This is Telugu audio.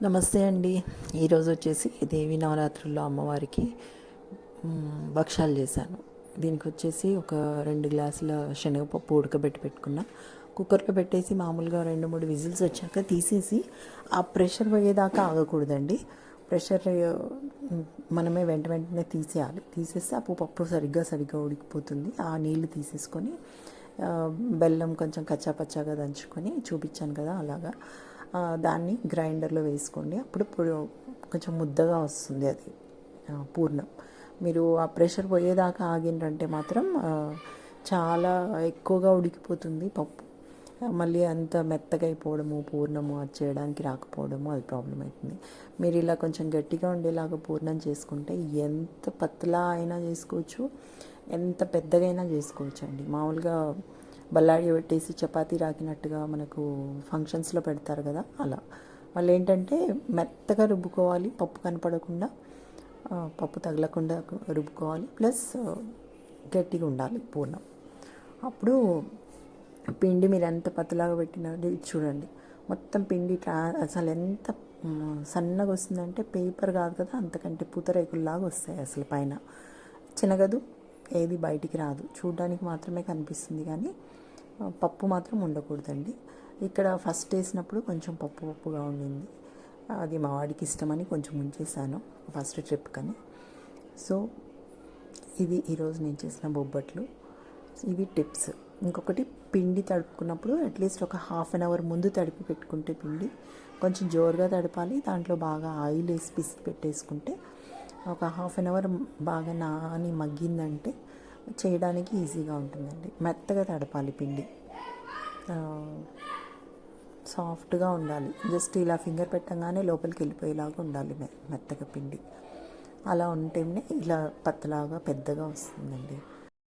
నమస్తే అండి. ఈరోజు వచ్చేసి దేవి నవరాత్రుల్లో అమ్మవారికి భక్షాలు చేశాను. దీనికి వచ్చేసి ఒక 2 గ్లాసుల శనగపప్పు ఉడకబెట్టి పెట్టుకున్నా. కుక్కర్లో పెట్టేసి మామూలుగా 2-3 విజిల్స్ వచ్చాక తీసేసి ఆ ప్రెషర్ పోయేదాకా ఆగకూడదండి. ప్రెషర్ మనమే వెంటనే తీసేయాలి. తీసేస్తే ఆ పప్పు సరిగ్గా ఉడికిపోతుంది. ఆ నీళ్లు తీసేసుకొని బెల్లం కొంచెం కచ్చాపచ్చాగా దంచుకొని చూపించాను కదా అలాగా దాన్ని గ్రైండర్లో వేసుకోండి. అప్పుడు కొంచెం ముద్దగా వస్తుంది అది పూర్ణం. మీరు ఆ ప్రెషర్ పోయేదాకా ఆగిండ్రంటే మాత్రం చాలా ఎక్కువగా ఉడికిపోతుంది పప్పు. మళ్ళీ అంత మెత్తగా అయిపోవడము, పూర్ణము అది చేయడానికి రాకపోవడము అది ప్రాబ్లం అవుతుంది. మీరు ఇలా కొంచెం గట్టిగా ఉండేలాగా పూర్ణం చేసుకుంటే ఎంత పతలా అయినా చేసుకోవచ్చు, ఎంత పెద్దగైనా చేసుకోవచ్చు అండి. మామూలుగా బల్లాడి పెట్టేసి చపాతీ రాకినట్టుగా మనకు ఫంక్షన్స్లో పెడతారు కదా అలా. వాళ్ళు ఏంటంటే మెత్తగా రుబ్బుకోవాలి, పప్పు కనపడకుండా, పప్పు తగలకుండా రుబ్బుకోవాలి, ప్లస్ గట్టిగా ఉండాలి పూర్ణం. అప్పుడు పిండి మీరు ఎంత పతలాగా పెట్టినారో చూడండి, మొత్తం పిండి అసలు ఎంత సన్నగా వస్తుందంటే పేపర్ కాదు కదా, అంతకంటే పూతరేకుల్లాగా వస్తాయి. అసలు పైన చినగదు, ఏది బయటికి రాదు, చూడడానికి మాత్రమే కనిపిస్తుంది కానీ పప్పు మాత్రం ఉండకూడదండి. ఇక్కడ ఫస్ట్ వేసినప్పుడు కొంచెం పప్పుగా ఉండింది. అది మా వాడికి ఇష్టమని కొంచెం ఉంచేసాను ఫస్ట్ ట్రిప్ కానీ. సో ఇది ఈరోజు నేను చేసిన బొబ్బట్లు. ఇవి టిప్స్. ఇంకొకటి, పిండి తడుపుకున్నప్పుడు అట్లీస్ట్ ఒక ½ అన్ అవర్ ముందు తడిపి పెట్టుకుంటే పిండి కొంచెం జోరుగా తడపాలి. దాంట్లో బాగా ఆయిల్ వేసి పిసికి పెట్టేసుకుంటే ఒక ½ అన్ అవర్ బాగా నాని మగ్గిందంటే చేయడానికి ఈజీగా ఉంటుందండి. మెత్తగా తడపాలి పిండి, సాఫ్ట్గా ఉండాలి. జస్ట్ ఇలా ఫింగర్ పెట్టగానే లోపలికి వెళ్ళిపోయేలాగా ఉండాలి మెత్తగా పిండి. అలా ఉంటేనే ఇలా పత్తలాగా పెద్దగా వస్తుందండి.